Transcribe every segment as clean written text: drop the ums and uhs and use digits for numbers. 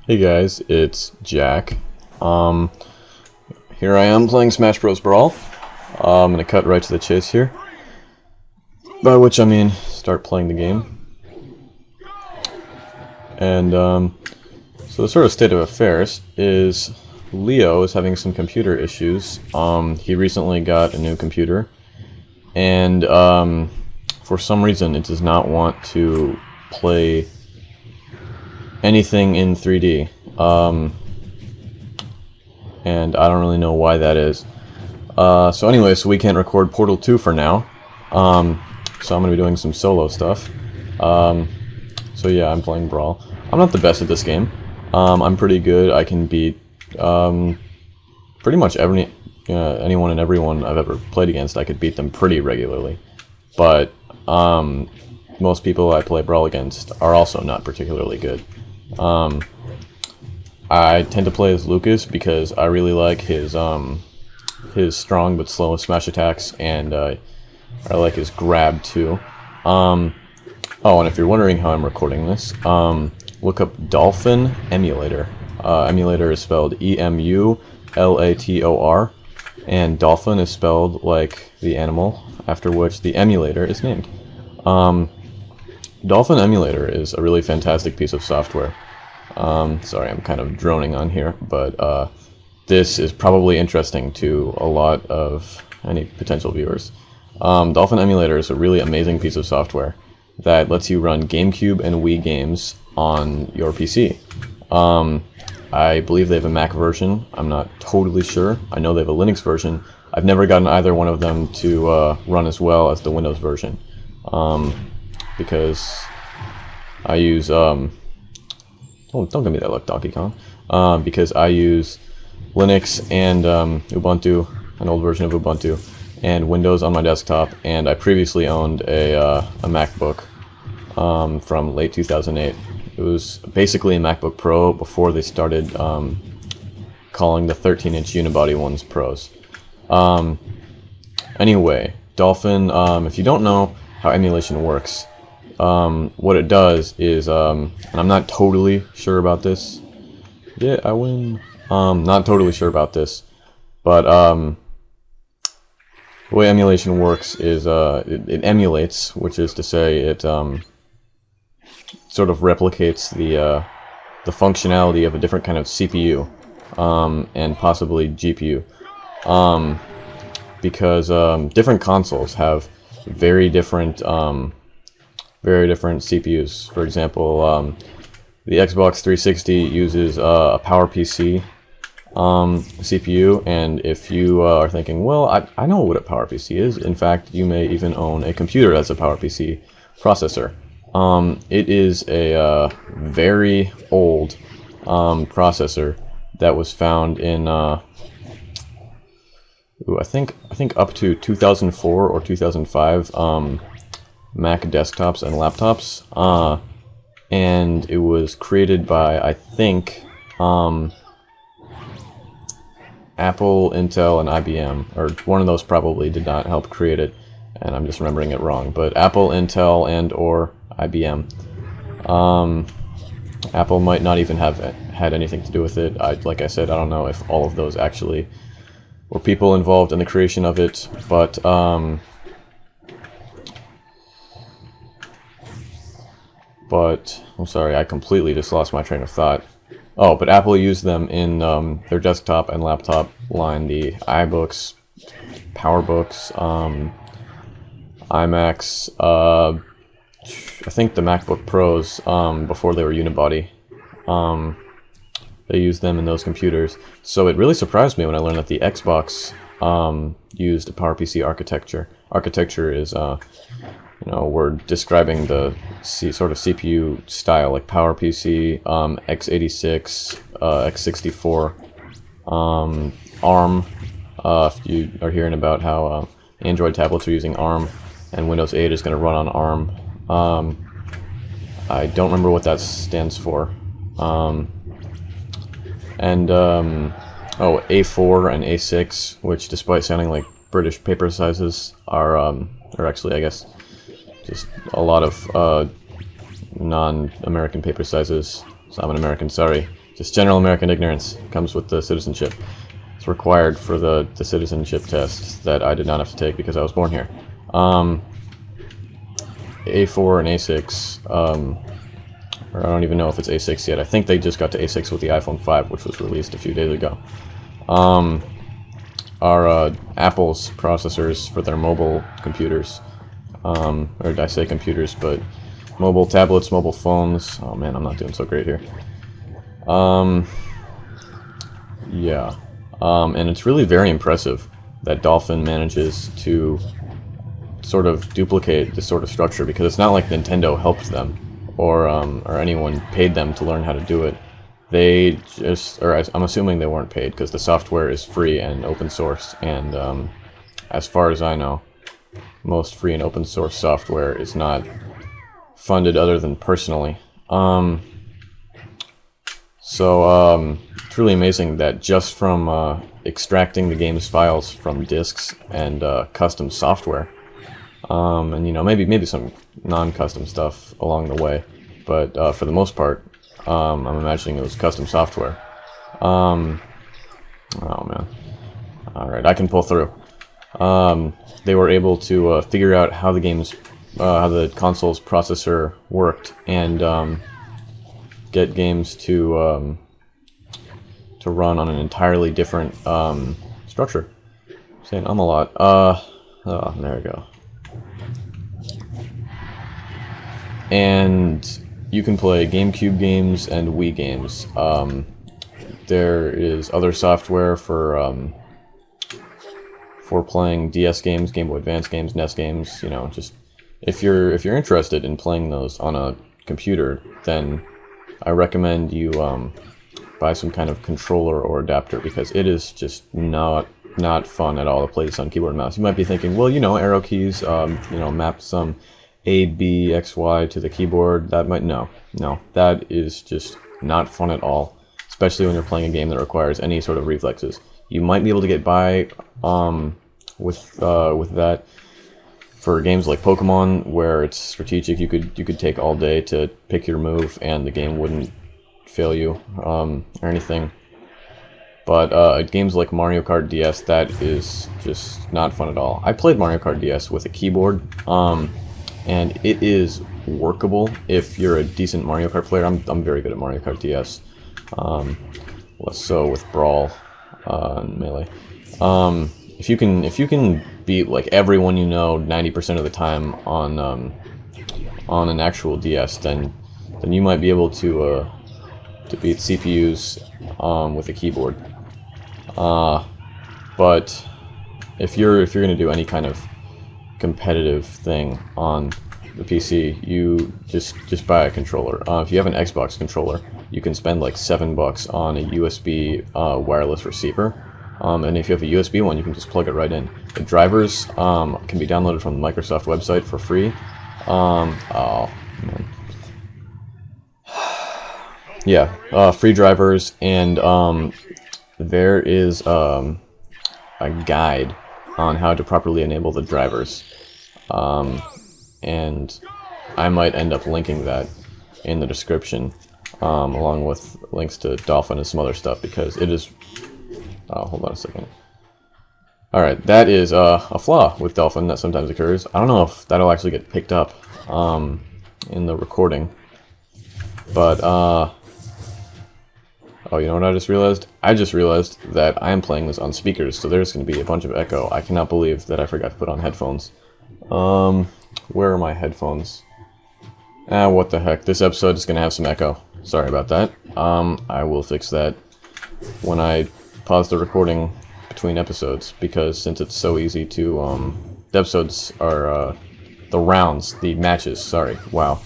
Hey guys, it's Jack. Um, Here I am playing Smash Bros. Brawl. I'm gonna cut right to the chase here. By which I mean start playing the game. And so the sort of state of affairs is Leo is having some computer issues. He recently got a new computer, and for some reason it does not want to play anything in 3D. And I don't really know why that is. So anyway, so we can't record Portal 2 for now. So I'm going to be doing some solo stuff. So yeah, I'm playing Brawl. I'm not the best at this game. I'm pretty good. I can beat pretty much anyone and everyone I've ever played against. I could beat them pretty regularly. But most people I play Brawl against are also not particularly good. I tend to play as Lucas because I really like his strong but slow smash attacks, and I like his grab too. Oh, and if you're wondering how I'm recording this, look up Dolphin Emulator. Emulator is spelled E-M-U-L-A-T-O-R, and Dolphin is spelled like the animal after which the emulator is named. Dolphin Emulator is a really fantastic piece of software. Sorry, I'm kind of droning on here, but this is probably interesting to a lot of any potential viewers. Dolphin Emulator is a really amazing piece of software that lets you run GameCube and Wii games on your PC. I believe they have a Mac version. I'm not totally sure. I know they have a Linux version. I've never gotten either one of them to run as well as the Windows version, because I use don't give me that look, Donkey Kong. Because I use Linux and Ubuntu, an old version of Ubuntu, and Windows on my desktop, and I previously owned a MacBook from late 2008. It was basically a MacBook Pro before they started calling the 13-inch unibody ones Pros. Anyway, Dolphin, if you don't know how emulation works, what it does is, and I'm not totally sure about this. Yeah, I win. Not totally sure about this, but the way emulation works is it emulates, which is to say it sort of replicates the functionality of a different kind of CPU and possibly GPU, because different consoles have very different CPUs. For example, the Xbox 360 uses a PowerPC CPU, and if you are thinking, well, I know what a PowerPC is. In fact, you may even own a computer that's a PowerPC processor. It is a very old processor that was found in I think up to 2004 or 2005 Mac desktops and laptops, and it was created by, I think, Apple, Intel, and IBM, or one of those probably did not help create it, and I'm just remembering it wrong, but Apple, Intel, and or IBM. Apple might not even have had anything to do with it. Like I said, I don't know if all of those actually were people involved in the creation of it, but I'm sorry, I completely just lost my train of thought. Oh, but Apple used them in their desktop and laptop line, the iBooks, PowerBooks, iMacs, I think the MacBook Pros, before they were unibody. They used them in those computers. So it really surprised me when I learned that the Xbox used a PowerPC architecture. Architecture is, we're describing the sort of CPU style, like PowerPC, x86, x64, ARM. If you are hearing about how Android tablets are using ARM, and Windows 8 is going to run on ARM. I don't remember what that stands for. A4 and A6, which, despite sounding like British paper sizes, are actually, I guess, just a lot of non-American paper sizes. So I'm an American, sorry. just general American ignorance comes with the citizenship. It's required for the citizenship test that I did not have to take because I was born here. A4 and A6, or I don't even know if it's A6 yet. I think they just got to A6 with the iPhone 5, which was released a few days ago. Are Apple's processors for their mobile computers. Or did I say computers, but mobile tablets, mobile phones. Oh man, I'm not doing so great here. Yeah. And it's really very impressive that Dolphin manages to sort of duplicate this sort of structure, because it's not like Nintendo helped them or anyone paid them to learn how to do it. They just, or I'm assuming they weren't paid, because the software is free and open source, and as far as I know, most free and open source software is not funded other than personally. So it's really amazing that just from extracting the game's files from disks and custom software, and you know, maybe some non-custom stuff along the way, but for the most part, I'm imagining it was custom software. Oh man. Alright, I can pull through. They were able to figure out how the console's processor worked, and get games to run on an entirely different structure. I'm saying a lot. Oh, there we go. And you can play GameCube games and Wii games. There is other software for playing DS games, Game Boy Advance games, NES games. You know, just if you're interested in playing those on a computer, then I recommend you buy some kind of controller or adapter, because it is just not fun at all to play this on keyboard and mouse. You might be thinking, well, you know, arrow keys, you know, map some A, B, X, Y to the keyboard. That might, no, that is just not fun at all, especially when you're playing a game that requires any sort of reflexes. You might be able to get by with that for games like Pokemon, where it's strategic. You could take all day to pick your move, and the game wouldn't fail you or anything. But games like Mario Kart DS, that is just not fun at all. I played Mario Kart DS with a keyboard, and it is workable if you're a decent Mario Kart player. I'm very good at Mario Kart DS. Less so with Brawl and Melee. If you can beat like everyone you know 90% of the time on an actual DS, then you might be able to beat CPUs with a keyboard. But if you're gonna do any kind of competitive thing on the PC, you just buy a controller. If you have an Xbox controller, you can spend like $7 on a USB wireless receiver. And if you have a USB one, you can just plug it right in. The drivers can be downloaded from the Microsoft website for free. Oh man. Yeah, free drivers, and there is a guide on how to properly enable the drivers. And I might end up linking that in the description, along with links to Dolphin and some other stuff, because it is... Oh, hold on a second. Alright, that is a flaw with Dolphin that sometimes occurs. I don't know if that'll actually get picked up in the recording. But, oh, you know what I just realized? I just realized that I am playing this on speakers, so there's going to be a bunch of echo. I cannot believe that I forgot to put on headphones. Where are my headphones? What the heck. This episode is going to have some echo. Sorry about that. I will fix that when I pause the recording between episodes, because since it's so easy to, the episodes are, the rounds, the matches, sorry, wow,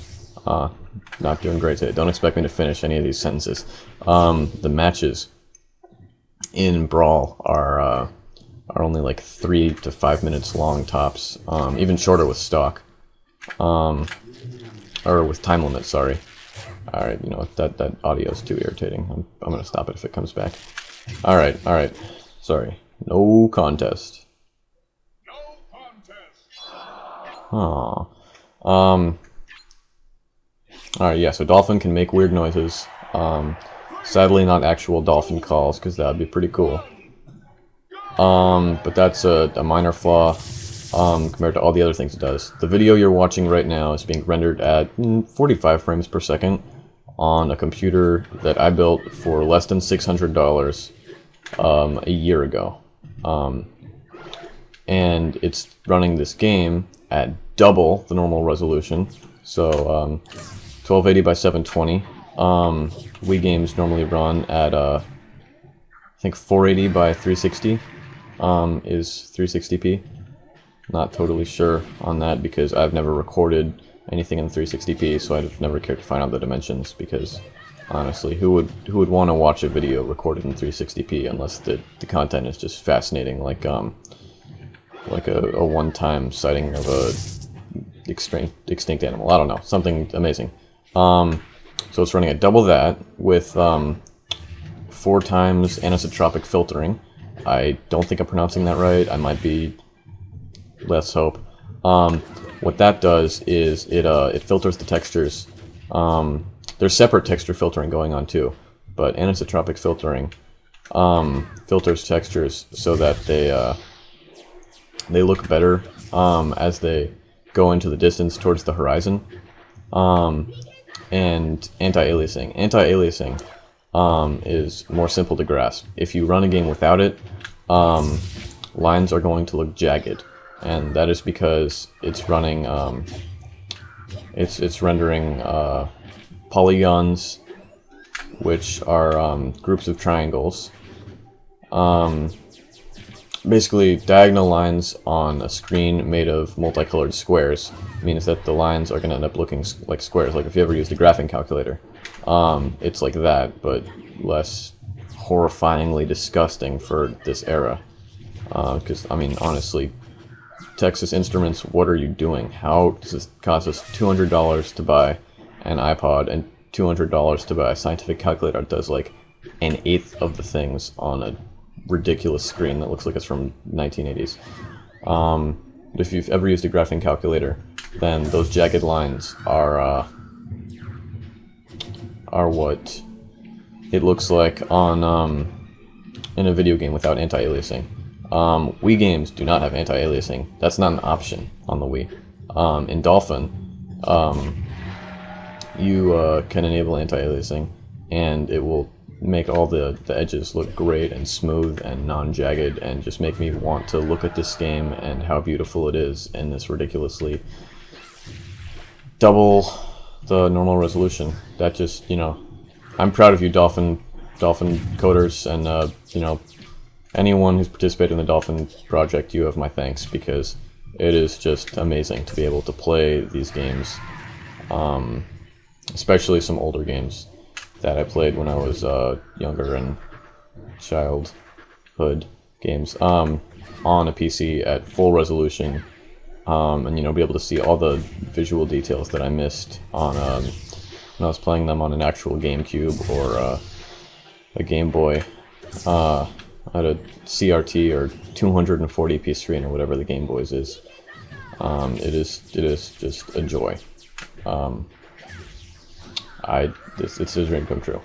not doing great today. Don't expect me to finish any of these sentences. The matches in Brawl are only like 3 to 5 minutes long tops, even shorter with stock, or with time limit, sorry. Alright, you know what, that audio is too irritating. I'm gonna stop it if it comes back. Alright, sorry. No contest. No contest! Aww. Alright, yeah, so Dolphin can make weird noises. Sadly, not actual dolphin calls, because that would be pretty cool. But that's a minor flaw compared to all the other things it does. The video you're watching right now is being rendered at 45 frames per second on a computer that I built for less than $600 a year ago. And it's running this game at double the normal resolution, so 1280 by 720. Wii games normally run at I think 480 by 360 is 360p. Not totally sure on that because I've never recorded anything in 360p, so I've never cared to find out the dimensions, because honestly, who would want to watch a video recorded in 360p unless the content is just fascinating, like a one-time sighting of a extinct animal. I don't know, something amazing. So it's running at double that with 4 times anisotropic filtering. I don't think I'm pronouncing that right. I might be. Let's hope. What that does is it filters the textures. There's separate texture filtering going on too, but anisotropic filtering filters textures so that they look better as they go into the distance towards the horizon. And anti-aliasing. Anti-aliasing is more simple to grasp. If you run a game without it, lines are going to look jagged, and that is because it's running it's rendering polygons, which are groups of triangles. Basically, diagonal lines on a screen made of multicolored squares means that the lines are going to end up looking like squares. Like if you ever used a graphing calculator, it's like that, but less horrifyingly disgusting for this era. Because, I mean, honestly, Texas Instruments, what are you doing? How does this cost us $200 to buy an iPod and $200 to buy a scientific calculator that does like 1/8 of the things on a ridiculous screen that looks like it's from 1980s. If you've ever used a graphing calculator, then those jagged lines are what it looks like on in a video game without anti-aliasing. Wii games do not have anti-aliasing. That's not an option on the Wii. In Dolphin, you can enable anti-aliasing, and it will make all the edges look great and smooth and non-jagged, and just make me want to look at this game and how beautiful it is in this ridiculously double the normal resolution. That just, you know, I'm proud of you, Dolphin coders, and you know, anyone who's participated in the Dolphin project, you have my thanks, because it is just amazing to be able to play these games, especially some older games that I played when I was younger, and childhood games, on a PC at full resolution, and, you know, be able to see all the visual details that I missed on when I was playing them on an actual GameCube or a Game Boy. At a CRT or 240p screen or whatever the Game Boy's is. It is just a joy. It's a dream come true.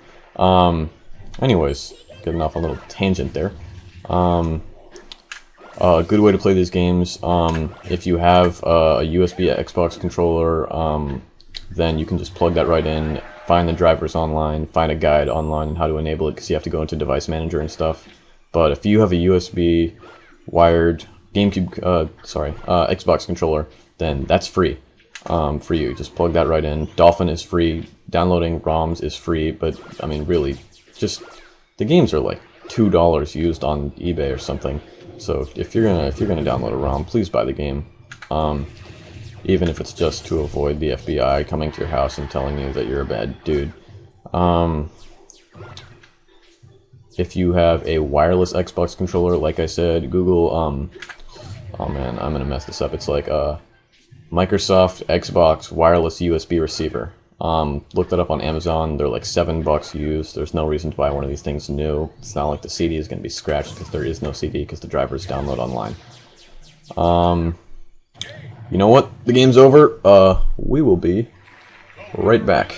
Anyways, getting off a little tangent there. A good way to play these games, if you have a USB Xbox controller, then you can just plug that right in, find the drivers online, find a guide online on how to enable it, because you have to go into Device Manager and stuff. But if you have a USB wired Xbox controller, then that's free for you. Just plug that right in. Dolphin is free. Downloading ROMs is free. But I mean, really, just the games are like $2 used on eBay or something. So if you're gonna download a ROM, please buy the game. Even if it's just to avoid the FBI coming to your house and telling you that you're a bad dude. If you have a wireless Xbox controller, like I said, Google, oh man, I'm gonna mess this up. It's like Microsoft Xbox wireless USB receiver. Look that up on Amazon. They're like $7 used. There's no reason to buy one of these things new. It's not like the CD is gonna be scratched, because there is no CD, because the drivers download online. You know what? The game's over. We will be right back.